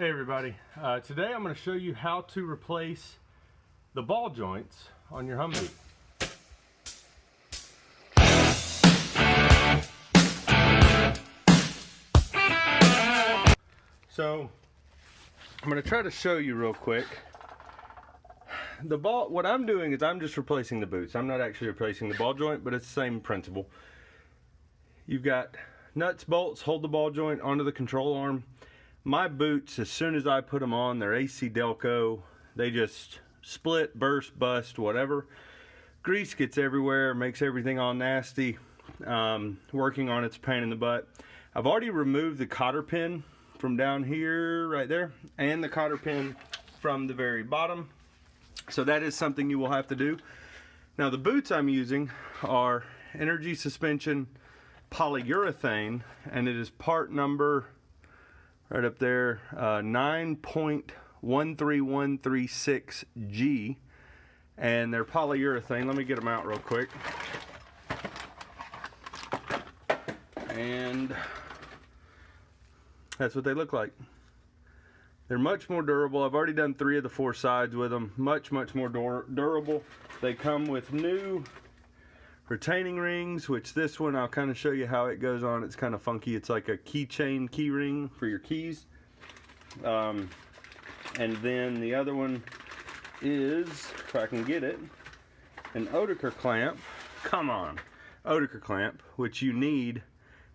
Hey everybody, today I'm going to show you how to replace the ball joints on your Humvee. So I'm going to try to show you real quick. What I'm doing is I'm just replacing the boots. I'm not actually replacing the ball joint, but it's the same principle. You've got nuts, bolts, hold the ball joint onto the control arm. My boots, as soon as I put them on, they're AC Delco. They just split, burst, bust, whatever. Grease gets everywhere, makes everything all nasty. Working on it's a pain in the butt. I've already removed the cotter pin from down here, right there, and the cotter pin from the very bottom. So that is something you will have to do. Now the boots I'm using are Energy Suspension polyurethane, and it is part number right up there, 9.13136G, and they're polyurethane. Let me get them out real quick. And that's what they look like. They're much more durable. I've already done 3 of the 4 sides with them. Much more durable. They come with new retaining rings, which this one I'll kind of show you how it goes on. It's kind of funky. It's like a keychain key ring for your keys. And then the other one is, if I can get it, an Oetiker clamp. Come on, Oetiker clamp, which you need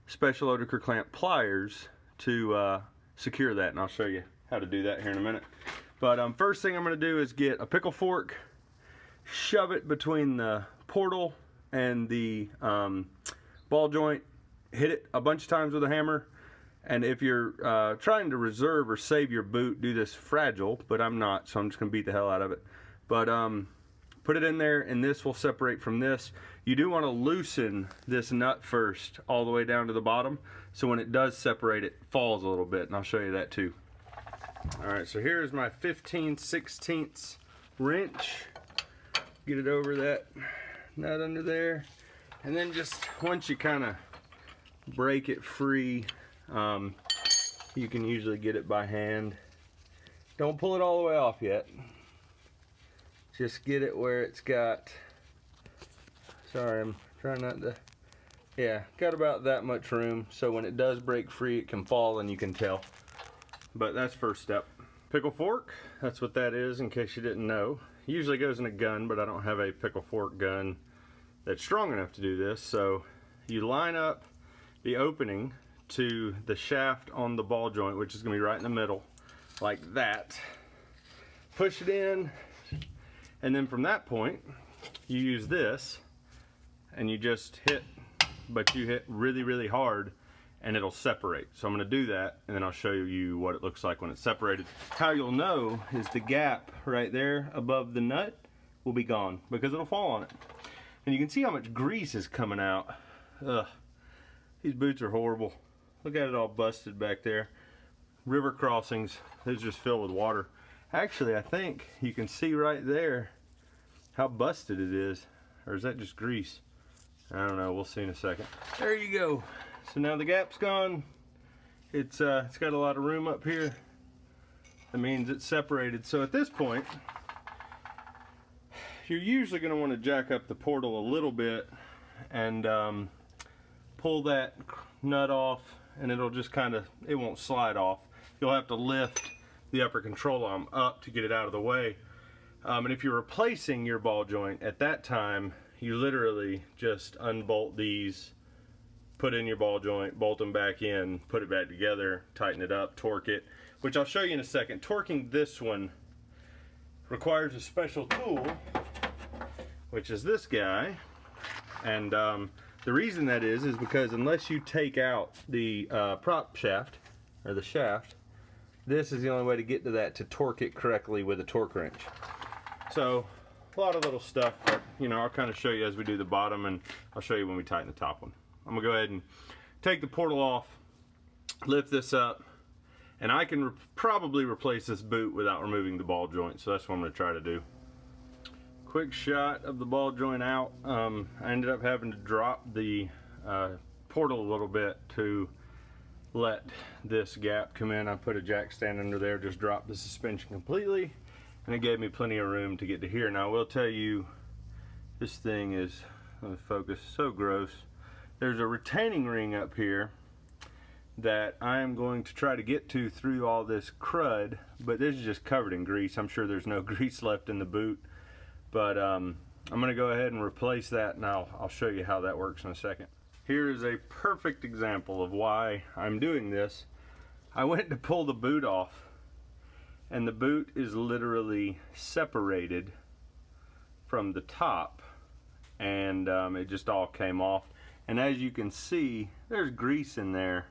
special Oetiker clamp pliers to secure that, and I'll show you how to do that here in a minute. But first thing I'm going to do is get a pickle fork, shove it between the portal and the ball joint, hit it a bunch of times with a hammer. And if you're trying to reserve or save your boot, do this fragile, but I'm not, so I'm just going to beat the hell out of it. But put it in there, and this will separate from this. You do want to loosen this nut first all the way down to the bottom, so when it does separate, it falls a little bit, and I'll show you that too. Alright, so here's my 15/16 wrench. Get it over that nut under there, and then just once you kind of break it free, you can usually get it by hand. Don't pull it all the way off yet. Just get it where it's got, sorry, I'm trying not to, yeah, got about that much room, so when it does break free it can fall and you can tell. But that's first step. Pickle fork, that's what that is, in case you didn't know. It usually goes in a gun, but I don't have a pickle fork gun that's strong enough to do this. So you line up the opening to the shaft on the ball joint, which is going to be right in the middle, like that. Push it in, and then from that point you use this and you just hit, but you hit really hard and it'll separate. So I'm going to do that, and then I'll show you what it looks like when it's separated. How you'll know is the gap right there above the nut will be gone because it'll fall on it. And you can see how much grease is coming out. Ugh, these boots are horrible. Look at it all busted back there. River crossings, they're just filled with water. Actually, I think you can see right there how busted it is. Or is that just grease? I don't know, we'll see in a second. There you go. So now the gap's gone. It's got a lot of room up here. That means it's separated. So at this point, you're usually going to want to jack up the portal a little bit and pull that nut off, and it'll just kind of, it won't slide off. You'll have to lift the upper control arm up to get it out of the way. And if you're replacing your ball joint at that time, you literally just unbolt these, put in your ball joint, bolt them back in, put it back together, tighten it up, torque it, which I'll show you in a second. Torquing this one requires a special tool, which is this guy. And the reason that is because unless you take out the prop shaft, or the shaft, this is the only way to get to that to torque it correctly with a torque wrench. So a lot of little stuff, but you know, I'll kind of show you as we do the bottom, and I'll show you when we tighten the top one. I'm gonna go ahead and take the portal off, lift this up, and I can probably replace this boot without removing the ball joint, so that's what I'm gonna try to do. Quick shot of the ball joint out. I ended up having to drop the portal a little bit to let this gap come in. I put a jack stand under there, just dropped the suspension completely, and it gave me plenty of room to get to here. Now I will tell you, this thing is, let me focus, so gross. There's a retaining ring up here that I am going to try to get to through all this crud, but this is just covered in grease. I'm sure there's no grease left in the boot, but I'm going to go ahead and replace that, and I'll show you how that works in a second. Here is a perfect example of why I'm doing this. I went to pull the boot off, and the boot is literally separated from the top, and it just all came off. And as you can see, there's grease in there,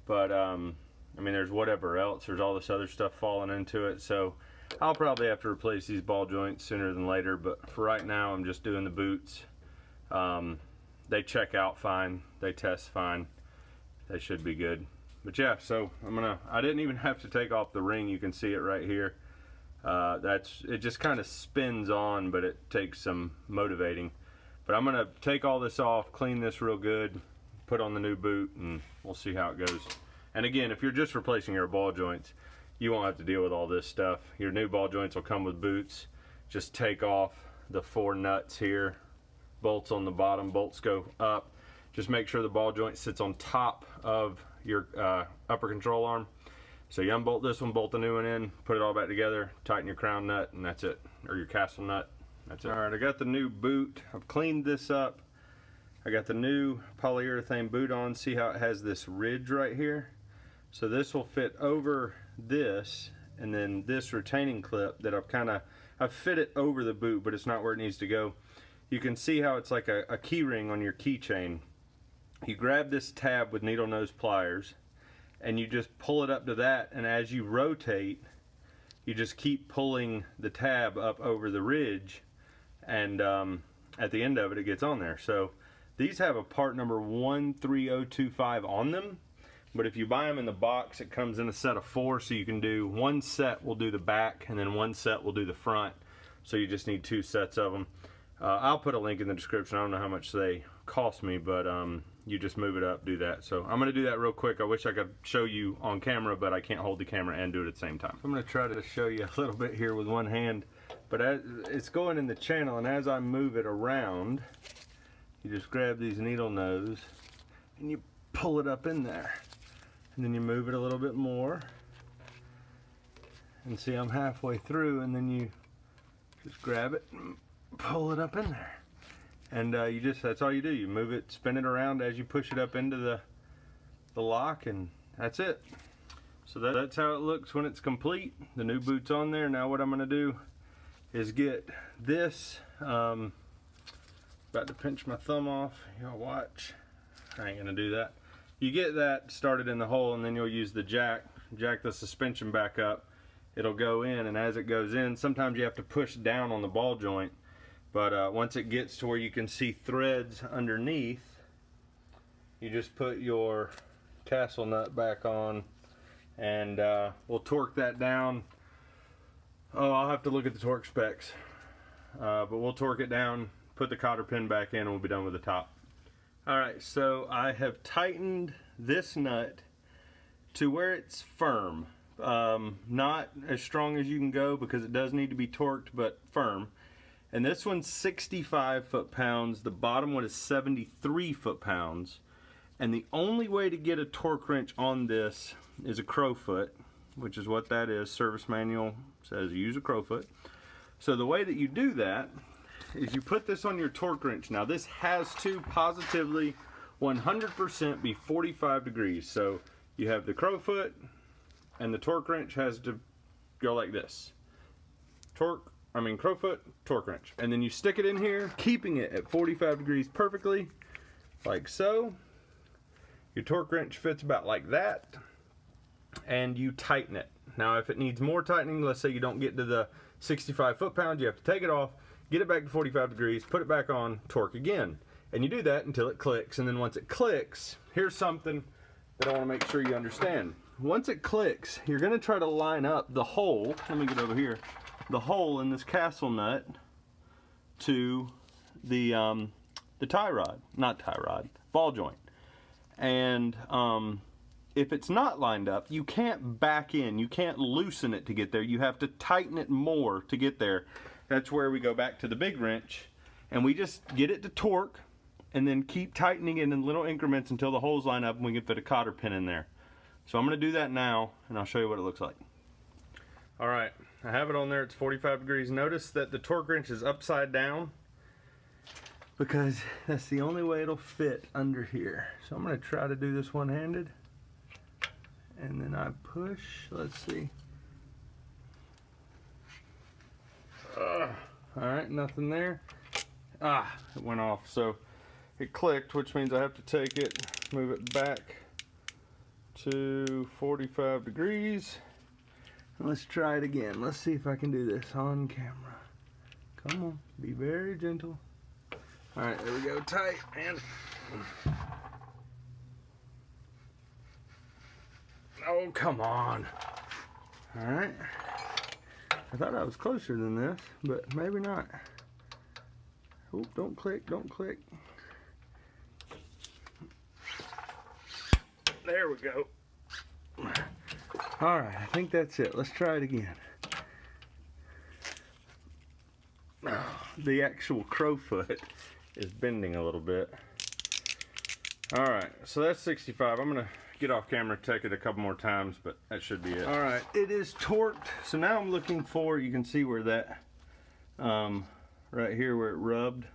but I mean, there's whatever else, there's all this other stuff falling into it, so I'll probably have to replace these ball joints sooner than later, but for right now I'm just doing the boots. They check out fine, they test fine, they should be good. But yeah, so I didn't even have to take off the ring. You can see it right here. It just kind of spins on, but it takes some motivating. But I'm gonna take all this off, clean this real good, put on the new boot, and we'll see how it goes. And again, if you're just replacing your ball joints, you won't have to deal with all this stuff. Your new ball joints will come with boots. Just take off the 4 nuts here, bolts on the bottom, bolts go up. Just make sure the ball joint sits on top of your upper control arm. So you unbolt this one, bolt the new one in, put it all back together, tighten your crown nut, and that's it, or your castle nut. That's it. All right, I got the new boot. I've cleaned this up. I got the new polyurethane boot on. See how it has this ridge right here? So this will fit over this, and then this retaining clip that I've fit it over the boot, but it's not where it needs to go. You can see how it's like a key ring on your keychain. You grab this tab with needle nose pliers, and you just pull it up to that, and as you rotate, you just keep pulling the tab up over the ridge, and at the end of it, it gets on there. So these have a part number 13025 on them, but if you buy them in the box, it comes in a set of 4, so you can do one set will do the back, and then one set will do the front, so you just need 2 sets of them. I'll put a link in the description. I don't know how much they cost me, but you just move it up, do that. So I'm going to do that real quick. I wish I could show you on camera, but I can't hold the camera and do it at the same time. So I'm going to try to show you a little bit here with one hand, but it's going in the channel, and as I move it around, you just grab these needle nose and you pull it up in there, and then you move it a little bit more, and see I'm halfway through, and then you just grab it and pull it up in there, and that's all you do. You move it, spin it around as you push it up into the lock, and that's it. So that's how it looks when it's complete. The new boot's on there. Now what I'm going to do is get this, about to pinch my thumb off, y'all watch, I ain't gonna do that. You get that started in the hole, and then you'll use the jack the suspension back up. It'll go in, and as it goes in, sometimes you have to push down on the ball joint, but once it gets to where you can see threads underneath, you just put your tassel nut back on, and we'll torque that down. Oh, I'll have to look at the torque specs, but we'll torque it down, put the cotter pin back in, and we'll be done with the top. Alright, so I have tightened this nut to where it's firm. Not as strong as you can go because it does need to be torqued, but firm. And this one's 65 foot-pounds. The bottom one is 73 foot-pounds. And the only way to get a torque wrench on this is a crowfoot, which is what that is. Service manual says use a crowfoot. So the way that you do that is you put this on your torque wrench. Now this has to positively 100% be 45 degrees. So you have the crowfoot, and the torque wrench has to go like this. Crowfoot, torque wrench. And then you stick it in here, keeping it at 45 degrees perfectly, like so. Your torque wrench fits about like that, and you tighten it. Now if it needs more tightening, let's say you don't get to the 65 foot-pounds, you have to take it off, get it back to 45 degrees, put it back on, torque again. And you do that until it clicks, and then once it clicks, here's something that I want to make sure you understand. Once it clicks, you're going to try to line up the hole, let me get over here, the hole in this castle nut to the ball joint. And if it's not lined up, you can't back in, you can't loosen it to get there, you have to tighten it more to get there. That's where we go back to the big wrench and we just get it to torque and then keep tightening it in little increments until the holes line up and we can fit a cotter pin in there. So I'm going to do that now and I'll show you what it looks like. Alright, I have it on there, it's 45 degrees. Notice that the torque wrench is upside down because that's the only way it'll fit under here. So I'm going to try to do this one-handed. And then I push, let's see. Alright, nothing there. It went off. So it clicked, which means I have to take it, move it back to 45 degrees. And let's try it again. Let's see if I can do this on camera. Come on, be very gentle. Alright, there we go, tight, and oh, come on. Alright. I thought I was closer than this, but maybe not. Oh, don't click, don't click. There we go. Alright, I think that's it. Let's try it again. The actual crowfoot is bending a little bit. Alright, so that's 65. I'm going to get off camera, take it a couple more times, but that should be it. Alright, it is torqued. So now I'm looking for, you can see where that, right here where it rubbed.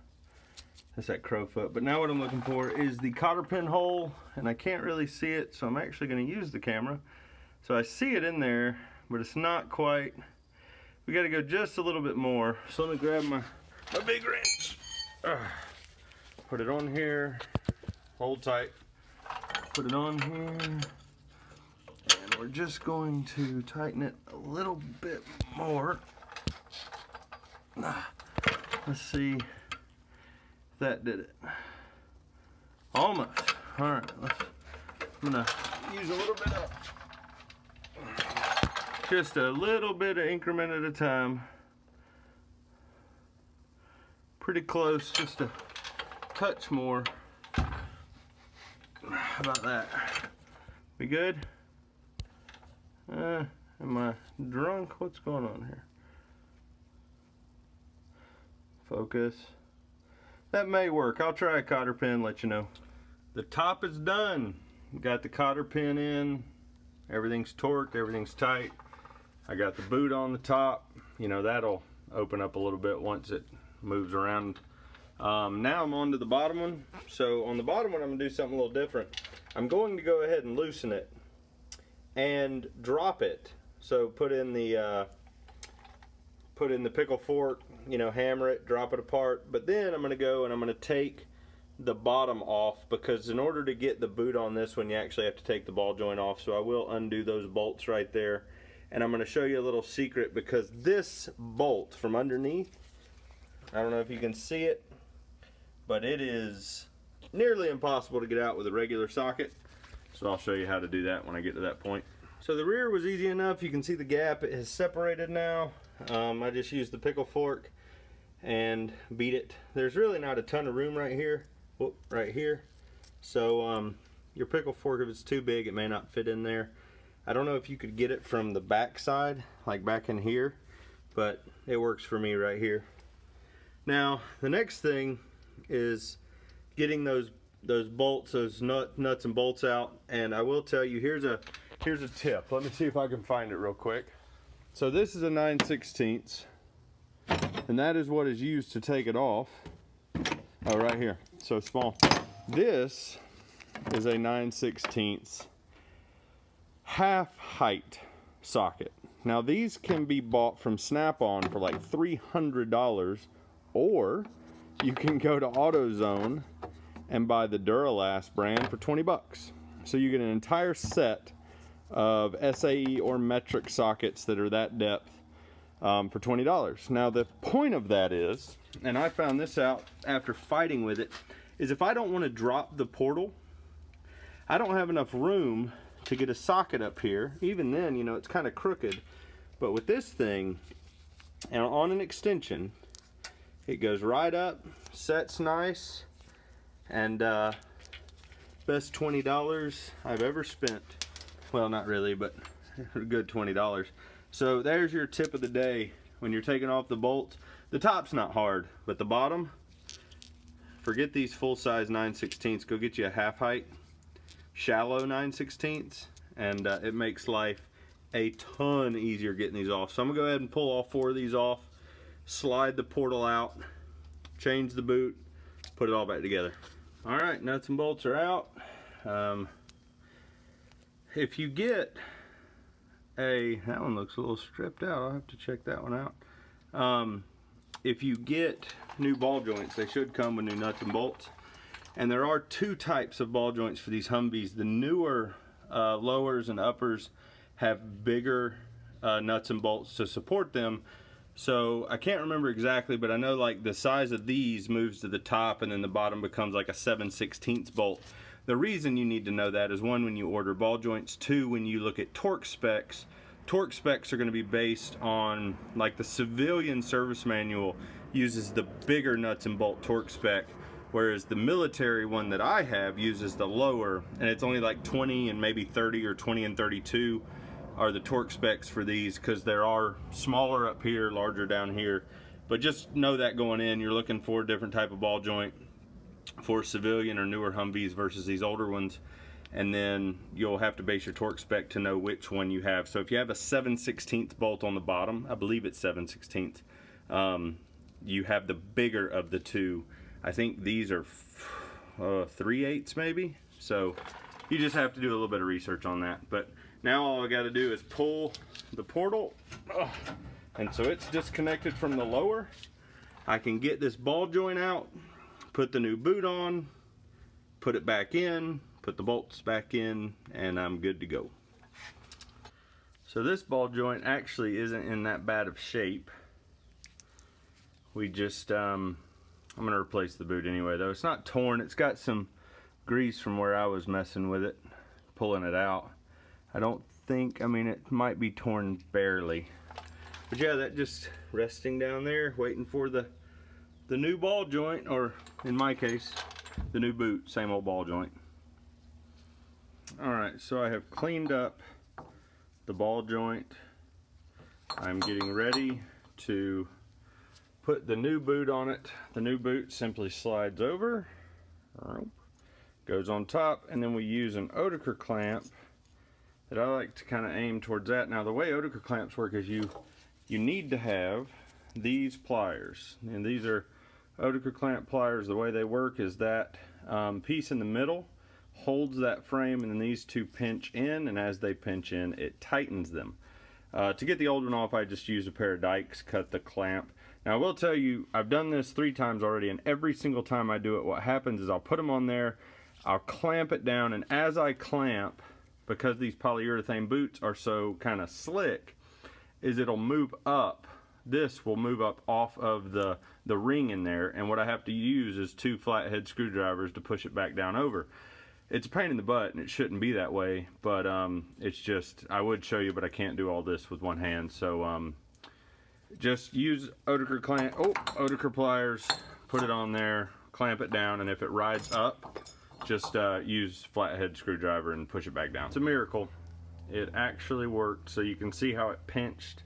That's that crowfoot. But now what I'm looking for is the cotter pin hole, and I can't really see it, so I'm actually going to use the camera. So I see it in there, but it's not quite. We got to go just a little bit more. So let me grab my big wrench. Put it on here. Hold tight. Put it on here. And we're just going to tighten it a little bit more. Let's see if that did it. Almost. Alright, I'm going to use a little bit of, just a little bit of increment at a time. Pretty close, just a touch more. How about that? We good? Am I drunk? What's going on here? Focus. That may work. I'll try a cotter pin, let you know. The top is done. Got the cotter pin in. Everything's torqued, everything's tight. I got the boot on the top. You know, that'll open up a little bit once it moves around. Now I'm on to the bottom one. So on the bottom one, I'm gonna do something a little different. I'm going to go ahead and loosen it and drop it. So put in the Pickle Fork, you know, hammer it, drop it apart. But then I'm gonna go and I'm gonna take the bottom off, because in order to get the boot on this one, you actually have to take the ball joint off. So I will undo those bolts right there. And I'm gonna show you a little secret, because this bolt from underneath, I don't know if you can see it, but it is nearly impossible to get out with a regular socket. So I'll show you how to do that when I get to that point. So the rear was easy enough. You can see the gap, it has separated now. I just used the Pickle Fork and beat it. There's really not a ton of room right here. Whoop, right here. So your Pickle Fork, if it's too big, it may not fit in there. I don't know if you could get it from the back side, like back in here, but it works for me right here. Now, the next thing is getting those bolts, those nuts and bolts out. And I will tell you, here's a tip. Let me see if I can find it real quick. So this is a 9/16, and that is what is used to take it off. Oh, right here, so small. This is a 9/16 half height socket. Now these can be bought from Snap-on for like $300, or you can go to AutoZone and buy the Duralast brand for 20 bucks. So you get an entire set of SAE or metric sockets that are that depth for $20. Now the point of that is, and I found this out after fighting with it, is if I don't want to drop the portal, I don't have enough room to get a socket up here. Even then, you know, it's kind of crooked. But with this thing, and on an extension, it goes right up, sets nice, and best $20 I've ever spent Well, not really, but a good $20. So there's your tip of the day when you're taking off the bolts. The top's not hard, but the bottom, forget these full-size 9/16, go get you a half height, shallow 9/16, and it makes life a ton easier getting these off. So I'm gonna go ahead and pull all 4 of these off, slide the portal out, change the boot, put it all back together. All right, nuts and bolts are out. If you get that one looks a little stripped out. I'll have to check that one out. If you get new ball joints, they should come with new nuts and bolts. And there are 2 types of ball joints for these Humvees. The newer lowers and uppers have bigger nuts and bolts to support them. So I can't remember exactly, but I know like the size of these moves to the top and then the bottom becomes like a 7/16 bolt. The reason you need to know that is 1, when you order ball joints, 2, when you look at torque specs are going to be based on, like the civilian service manual uses the bigger nuts and bolt torque spec, whereas the military one that I have uses the lower, and it's only like 20 and maybe 30 or 20 and 32 are the torque specs for these, because there are smaller up here, larger down here. But just know that going in, you're looking for a different type of ball joint for civilian or newer Humvees versus these older ones, and then you'll have to base your torque spec to know which one you have. So if you have a 7/16 bolt on the bottom, I believe it's 7/16, you have the bigger of the 2. I think these are 3/8 maybe, so you just have to do a little bit of research on that. But now all I got to do is pull the portal, and so it's disconnected from the lower. I can get this ball joint out, put the new boot on, put it back in, put the bolts back in, and I'm good to go. So this ball joint actually isn't in that bad of shape. We just, I'm gonna replace the boot anyway though. It's not torn, it's got some grease from where I was messing with it, pulling it out. I don't think, I mean, it might be torn barely. But yeah, that just resting down there, waiting for the new ball joint, or in my case, the new boot, same old ball joint. Alright, so I have cleaned up the ball joint. I'm getting ready to put the new boot on it. The new boot simply slides over, goes on top, and then we use an Oetiker clamp that I like to kind of aim towards that. Now the way Oetiker clamps work is you need to have these pliers, and these are Oetiker clamp pliers. The way they work is that piece in the middle holds that frame, and then these 2 pinch in, and as they pinch in, it tightens them. To get the old one off, I just use a pair of dikes, cut the clamp. Now I will tell you, I've done this 3 times already, and every single time I do it, what happens is I'll put them on there, I'll clamp it down, and as I clamp, because these polyurethane boots are so kind of slick, is it'll move up. This will move up off of the ring in there, and what I have to use is 2 flathead screwdrivers to push it back down over. It's a pain in the butt, and it shouldn't be that way, but it's just, I would show you, but I can't do all this with one hand. So just use Oetiker pliers, put it on there, clamp it down, and if it rides up, just use flathead screwdriver and push it back down. It's a miracle. It actually worked. So you can see how it pinched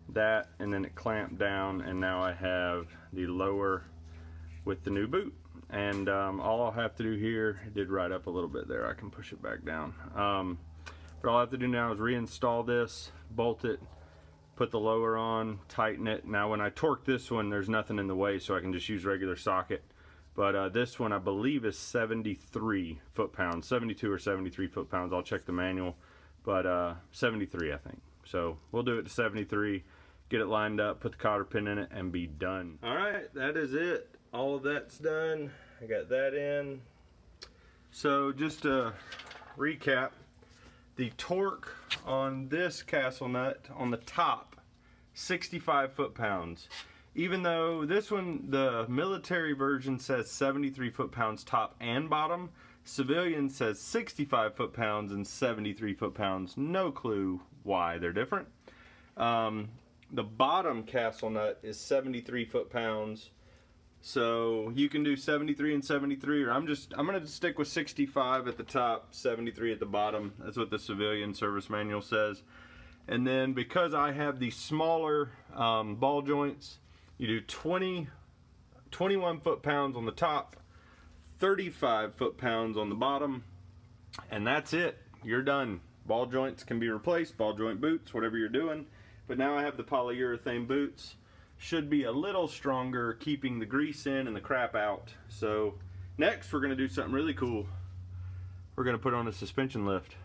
that, and then it clamped down, and now I have the lower with the new boot. And all I'll have to do here, it did ride up a little bit there, I can push it back down. But all I have to do now is reinstall this, bolt it, put the lower on, tighten it. Now when I torque this one, there's nothing in the way, so I can just use regular socket. But this one I believe is 73 foot-pounds, 72 or 73 foot-pounds. I'll check the manual, but 73 I think. So we'll do it to 73, get it lined up, put the cotter pin in it, and be done. All right, that is it. All of that's done. I got that in. So just to recap, the torque on this castle nut on the top, 65 foot-pounds. Even though this one, the military version says 73 foot-pounds top and bottom, civilian says 65 foot-pounds and 73 foot-pounds. No clue why they're different. The bottom castle nut is 73 foot-pounds. So you can do 73 and 73, or I'm gonna stick with 65 at the top, 73 at the bottom. That's what the civilian service manual says. And then because I have the smaller ball joints, you do 21 foot-pounds on the top, 35 foot-pounds on the bottom, and that's it. You're done. Ball joints can be replaced, ball joint boots, whatever you're doing. But now I have the polyurethane boots. Should be a little stronger, keeping the grease in and the crap out. So next we're gonna do something really cool. We're gonna put on a suspension lift.